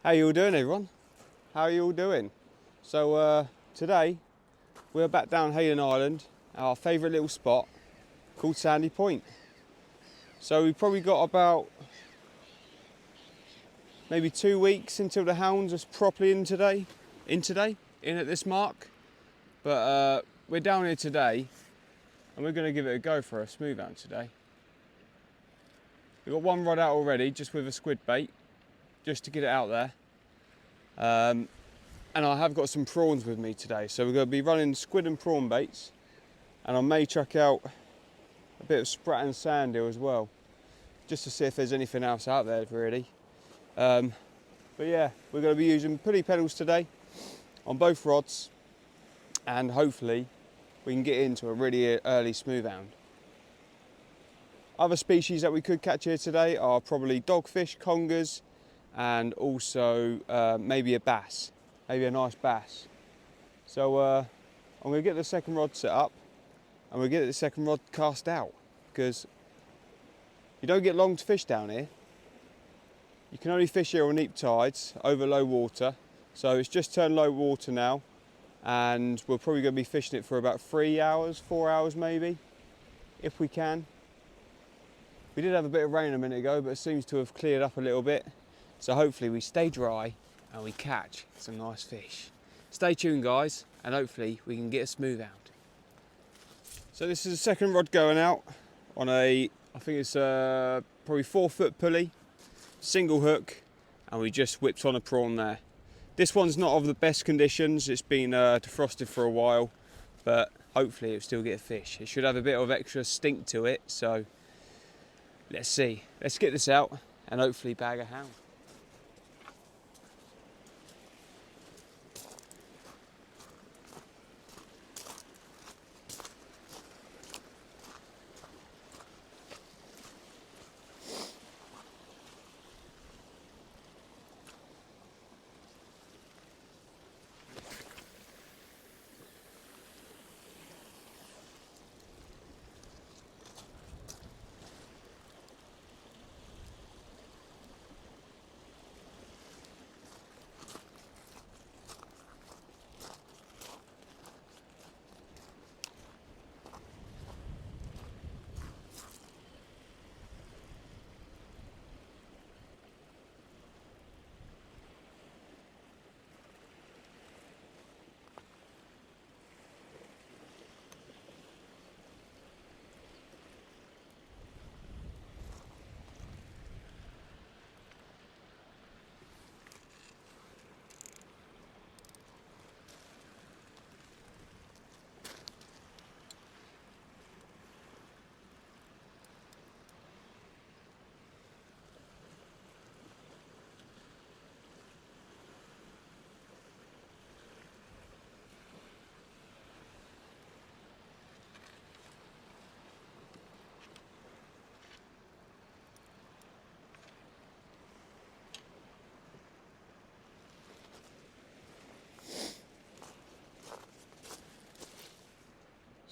How you all doing, everyone? How are you all doing? So today we're back down Hayling Island, our favourite little spot called Sandy Point. So we've probably got about maybe 2 weeks until the hounds are properly in at this mark. But we're down here today and we're going to give it a go for a smoothound today. We've got one rod out already, just with a squid bait, just to get it out there. And I have got some prawns with me today, so we're going to be running squid and prawn baits, and I may chuck out a bit of sprat and sand here as well, just to see if there's anything else out there really. But yeah, we're going to be using pulley pedals today on both rods, and hopefully we can get into a really early smoothound. Other species that we could catch here today are probably dogfish, congers, and also maybe a bass, maybe a nice bass. So I'm going to get the second rod set up and we'll get the second rod cast out, because you don't get long to fish down here. You can only fish here on neap tides over low water, so it's just turned low water now, and we're probably going to be fishing it for about 3 hours, 4 hours maybe, if we can. We did have a bit of rain a minute ago, but it seems to have cleared up a little bit. So hopefully we stay dry and we catch some nice fish. Stay tuned, guys, and hopefully we can get a smoothound. So this is the second rod going out on I think it's probably 4-foot pulley, single hook, and we just whipped on a prawn there. This one's not of the best conditions, it's been defrosted for a while, but hopefully it'll still get a fish. It should have a bit of extra stink to it, so let's see. Let's get this out and hopefully bag a hound.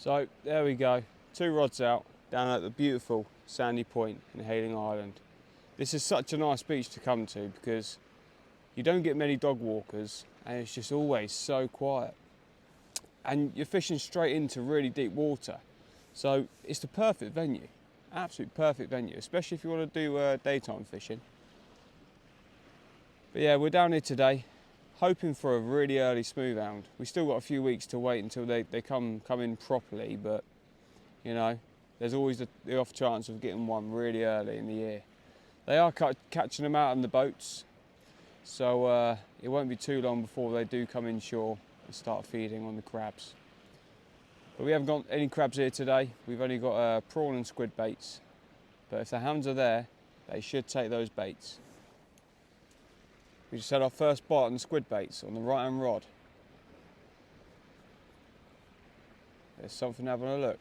So there we go, 2 rods out down at the beautiful Sandy Point in Hayling Island. This is such a nice beach to come to because you don't get many dog walkers and it's just always so quiet. And you're fishing straight into really deep water. So it's the perfect venue, absolute perfect venue, especially if you want to do daytime fishing. But yeah, we're down here today, hoping for a really early smoothound. We still got a few weeks to wait until they come in properly, but you know, there's always the off chance of getting one really early in the year. They are catching them out on the boats, so it won't be too long before they do come inshore and start feeding on the crabs. But we haven't got any crabs here today. We've only got prawn and squid baits, but if the hounds are there, they should take those baits. We just had our first bite on the squid baits on the right hand rod. There's something having a look.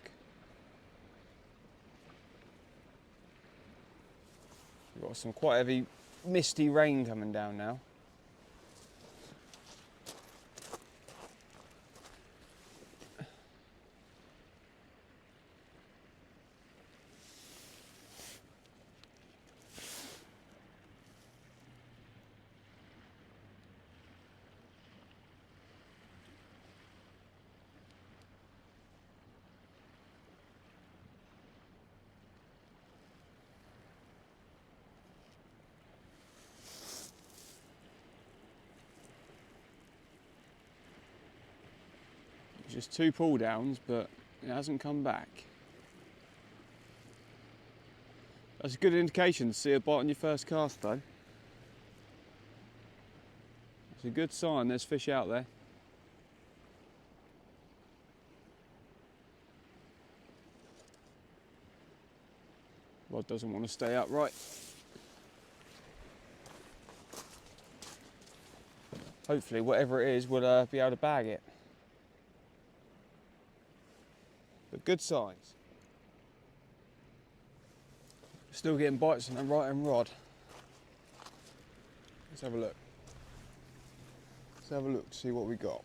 We've got some quite heavy misty rain coming down now. Just 2 pull downs, but it hasn't come back. That's a good indication to see a bite on your first cast though. It's a good sign there's fish out there. Rod doesn't want to stay upright. Hopefully whatever it is we'll be able to bag it. But good signs. Still getting bites on the right hand rod. Let's have a look. Let's have a look to see what we got.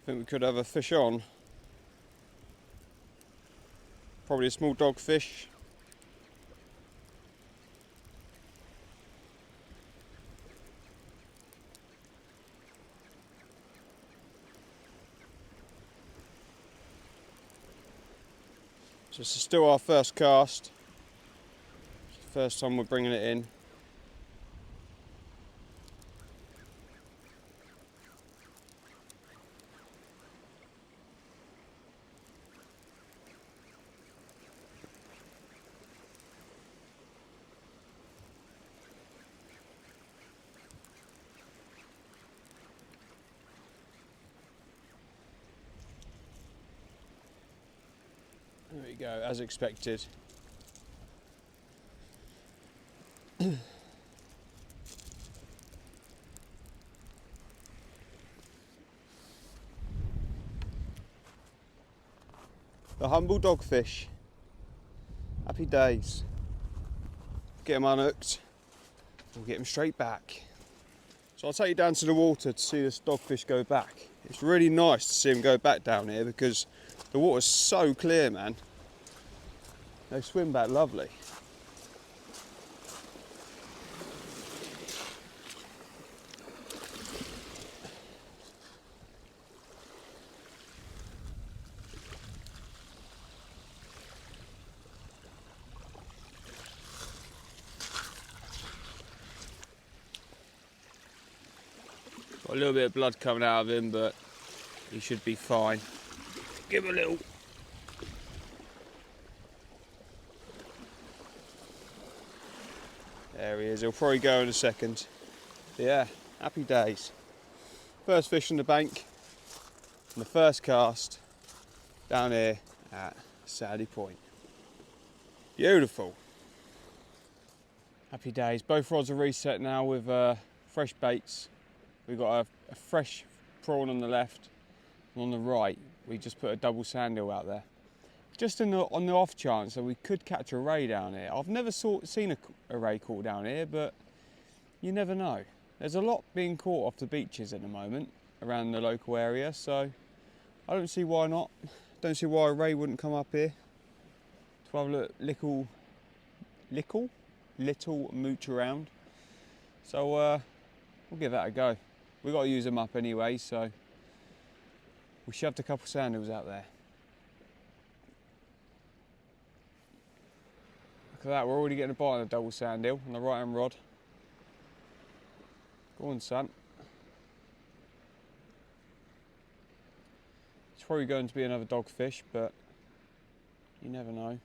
I think we could have a fish on. Probably a small dogfish. So this is still our first cast. First time we're bringing it in. There we go, as expected. The humble dogfish. Happy days. Get them unhooked. We'll get them straight back. So I'll take you down to the water to see this dogfish go back. It's really nice to see him go back down here because the water's so clear, man. They swim back lovely. Got a little bit of blood coming out of him, but he should be fine. Give him a little. There he is, he'll probably go in a second. But yeah, happy days. First fish on the bank, and the first cast down here at Sandy Point. Beautiful. Happy days. Both rods are reset now with fresh baits. We've got a fresh prawn on the left, and on the right we just put a double sand eel out there. Just on the off chance that we could catch a ray down here. I've never seen a ray caught down here, but you never know. There's a lot being caught off the beaches at the moment around the local area, so I don't see why not. Don't see why a ray wouldn't come up here to have a little mooch around. So we'll give that a go. We've got to use them up anyway, so we shoved a couple sand eels out there. Look at that, we're already getting a bite on a double sand eel on the right hand rod. Go on, son. It's probably going to be another dogfish, but you never know.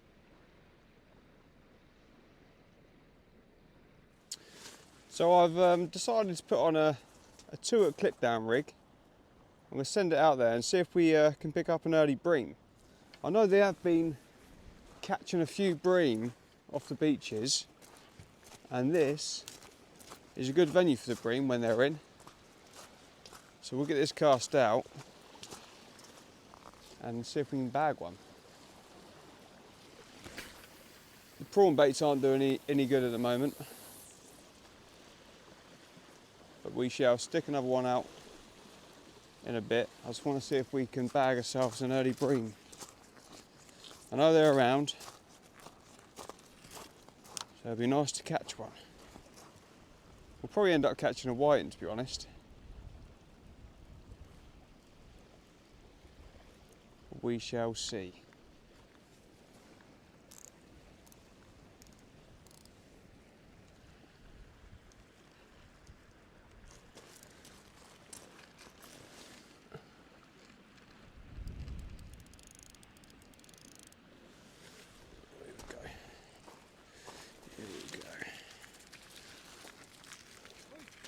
So I've decided to put on a 2-hook clip down rig. I'm going to send it out there and see if we can pick up an early bream. I know they have been catching a few bream off the beaches, and this is a good venue for the bream when they're in. So we'll get this cast out and see if we can bag one. The prawn baits aren't doing any good at the moment, but we shall stick another one out in a bit. I just want to see if we can bag ourselves an early bream. I know they're around, so it'd be nice to catch one. We'll probably end up catching a whiting, to be honest. We shall see.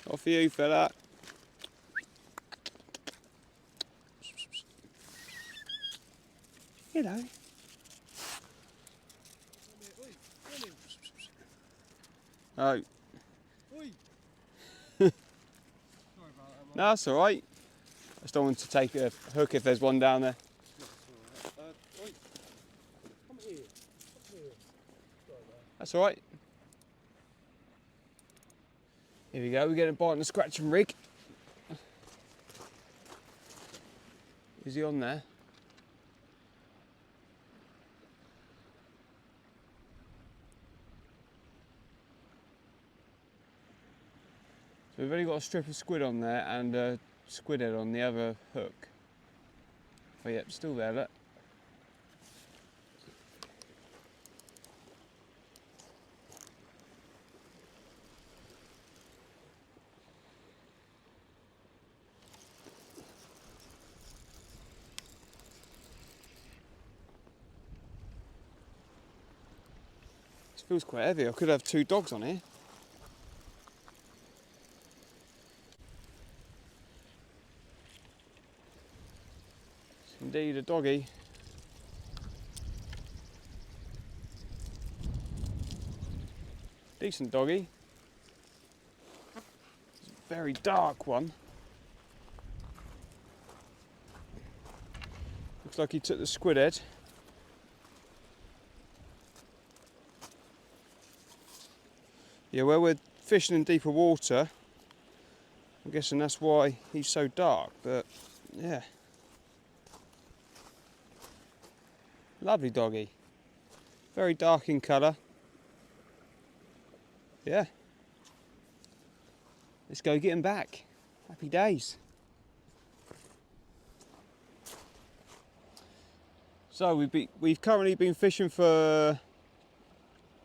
Off you, fella. Hello. Oh. No, that's all right. I just don't want to take a hook if there's one down there. That's all right. Here we go. We're getting a bite on the scratch and rig. Is he on there? So we've only got a strip of squid on there and a squid head on the other hook. But yep, still there, look. This feels quite heavy. I could have 2 dogs on here. It's indeed a doggy. Decent doggy. It's a very dark one. Looks like he took the squid head. Yeah, where we're fishing in deeper water, I'm guessing that's why he's so dark, but yeah. Lovely doggy. Very dark in colour. Yeah. Let's go get him back. Happy days. So we've currently been fishing for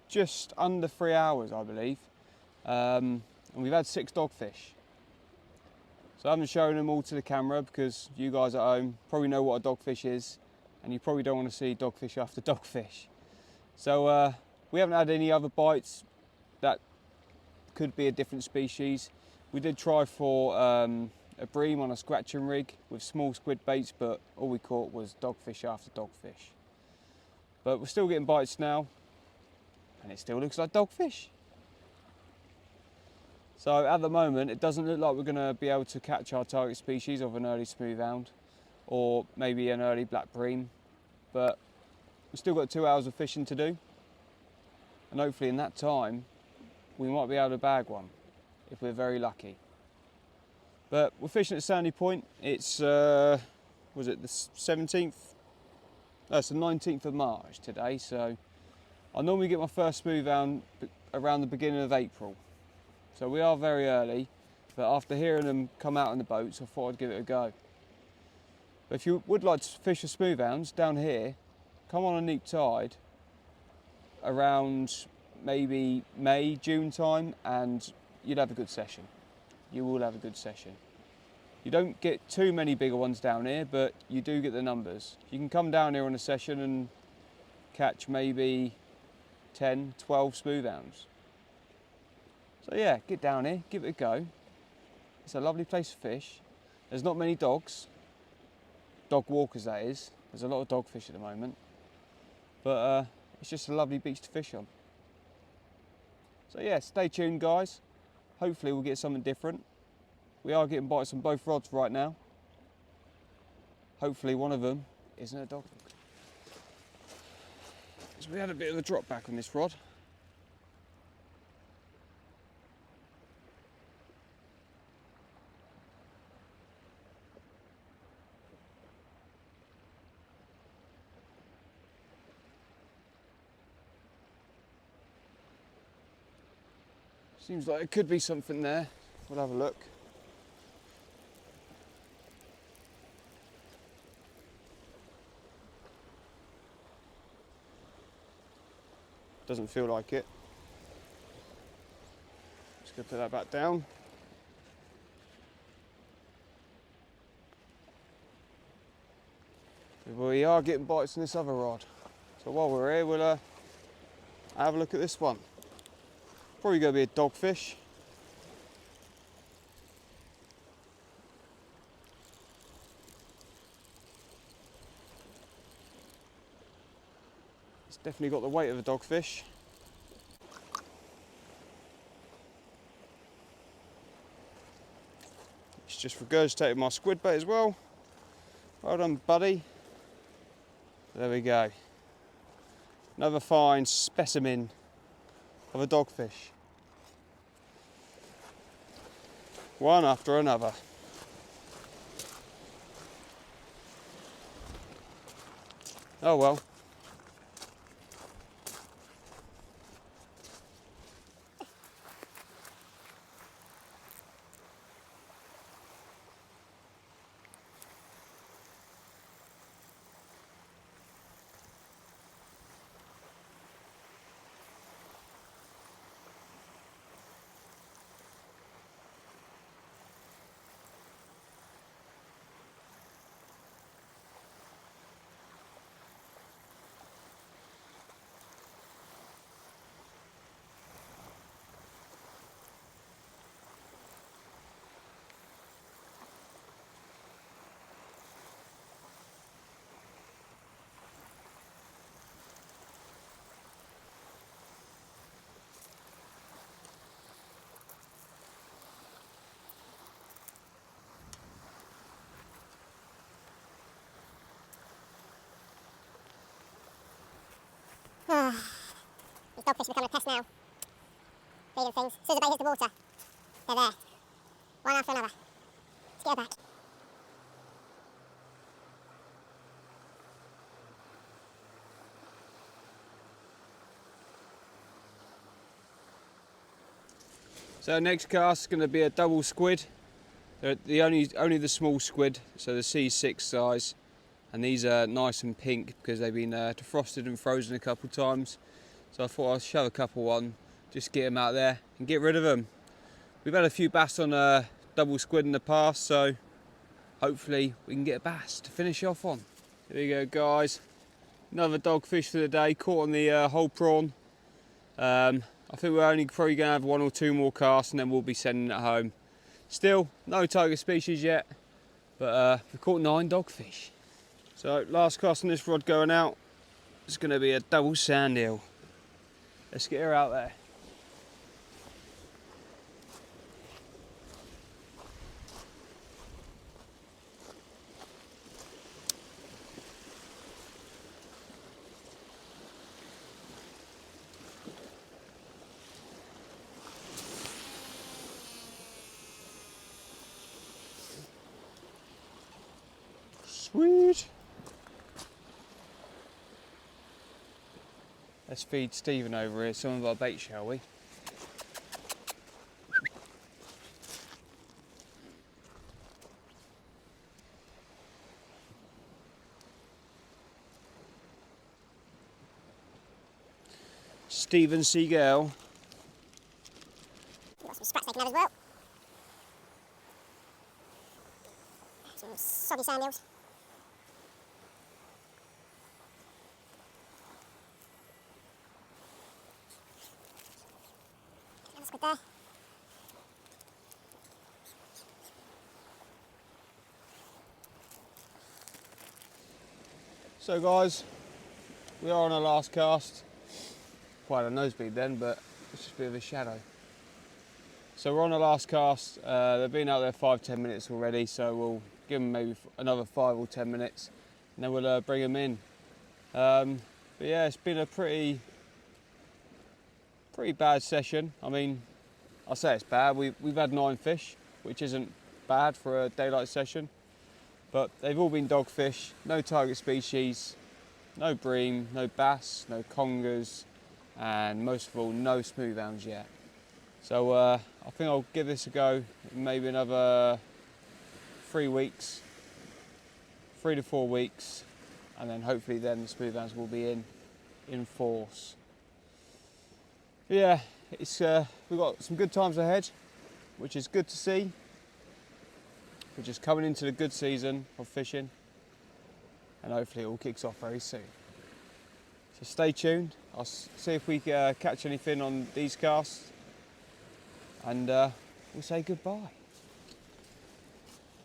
just under 3 hours, I believe, and we've had 6 dogfish. So I haven't shown them all to the camera because you guys at home probably know what a dogfish is, and you probably don't want to see dogfish after dogfish. So we haven't had any other bites that could be a different species. We did try for a bream on a scratching rig with small squid baits, but all we caught was dogfish after dogfish. But we're still getting bites now, and it still looks like dogfish. So at the moment, it doesn't look like we're going to be able to catch our target species of an early smoothound or maybe an early black bream, but we've still got 2 hours of fishing to do, and hopefully in that time we might be able to bag one if we're very lucky. But we're fishing at Sandy Point. It's was it the 17th? No, it's the 19th of March today, so I normally get my first smoothound around the beginning of April. So we are very early, but after hearing them come out in the boats, I thought I'd give it a go. But if you would like to fish for smoothounds down here, come on a neap tide around maybe May, June time, and you'd have a good session. You will have a good session. You don't get too many bigger ones down here, but you do get the numbers. You can come down here on a session and catch maybe 10, 12 smoothounds. So yeah, get down here, give it a go. It's a lovely place to fish. There's not many dogs, dog walkers that is. There's a lot of dogfish at the moment, but it's just a lovely beach to fish on. So yeah, stay tuned guys. Hopefully we'll get something different. We are getting bites on both rods right now. Hopefully one of them isn't a dog. So we had a bit of a drop back on this rod. Seems like it could be something there. We'll have a look. Doesn't feel like it. Just gonna put that back down. We are getting bites on this other rod. So while we're here, we'll have a look at this one. Probably gonna be a dogfish. It's definitely got the weight of a dogfish. It's just regurgitated my squid bait as well. Well done, buddy. There we go. Another fine specimen of a dogfish. One after another. Oh well. These dogfish are becoming a pest now. Feeding things. As soon as the bait hits the water, they're there. One after another. Let's get her back. So next cast is going to be a double squid. They're only the small squid, so the C6 size, and these are nice and pink because they've been defrosted and frozen a couple of times. So I thought I'd shove a couple on, just get them out there and get rid of them. We've had a few bass on a double squid in the past, so hopefully we can get a bass to finish off on. There you go, guys. Another dogfish for the day, caught on the whole prawn. I think we're only probably going to have one or two more casts and then we'll be sending it home. Still, no target species yet, but we've caught 9 dogfish. So last cast on this rod going out, it's going to be a double sand eel. Let's get her out there. Sweet. Let's feed Stephen over here some of our bait, shall we? Stephen Seagal. We've got some sprats taken out as well. Some soggy sand eels. Another squid there. So guys, we are on our last cast. Quite a nosebleed then, but it's just a bit of a shadow. So we're on the last cast. They've been out there 5-10 minutes already, so we'll give them maybe another 5 or 10 minutes, and then we'll bring them in. But yeah, it's been a pretty bad session. I mean, I say it's bad. We've had 9 fish, which isn't bad for a daylight session, but they've all been dogfish, no target species, no bream, no bass, no congers, and most of all, no smoothounds yet. So I think I'll give this a go in maybe another 3 weeks, 3 to 4 weeks, and then hopefully then the smoothounds will be in force. Yeah, it's we've got some good times ahead, which is good to see. We're just coming into the good season of fishing, and hopefully it all kicks off very soon. So stay tuned. I'll see if we catch anything on these casts, and we'll say goodbye.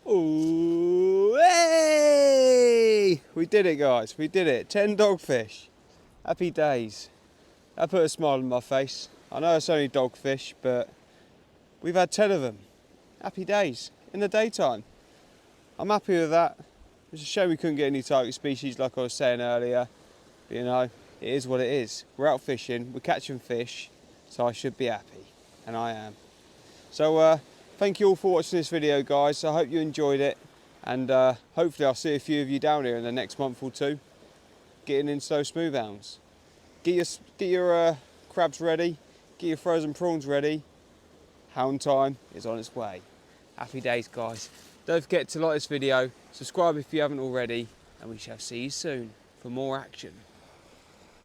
Ooh, hey! We did it, guys. We did it. 10 dogfish. Happy days. That put a smile on my face. I know it's only dogfish, but we've had 10 of them. Happy days in the daytime. I'm happy with that. It's a shame we couldn't get any target species like I was saying earlier. But, you know, it is what it is. We're out fishing, we're catching fish, so I should be happy, and I am. So thank you all for watching this video, guys. I hope you enjoyed it, and hopefully I'll see a few of you down here in the next month or two getting in those smoothounds. Get your crabs ready, get your frozen prawns ready. Hound time is on its way. Happy days, guys. Don't forget to like this video, subscribe if you haven't already, and we shall see you soon for more action.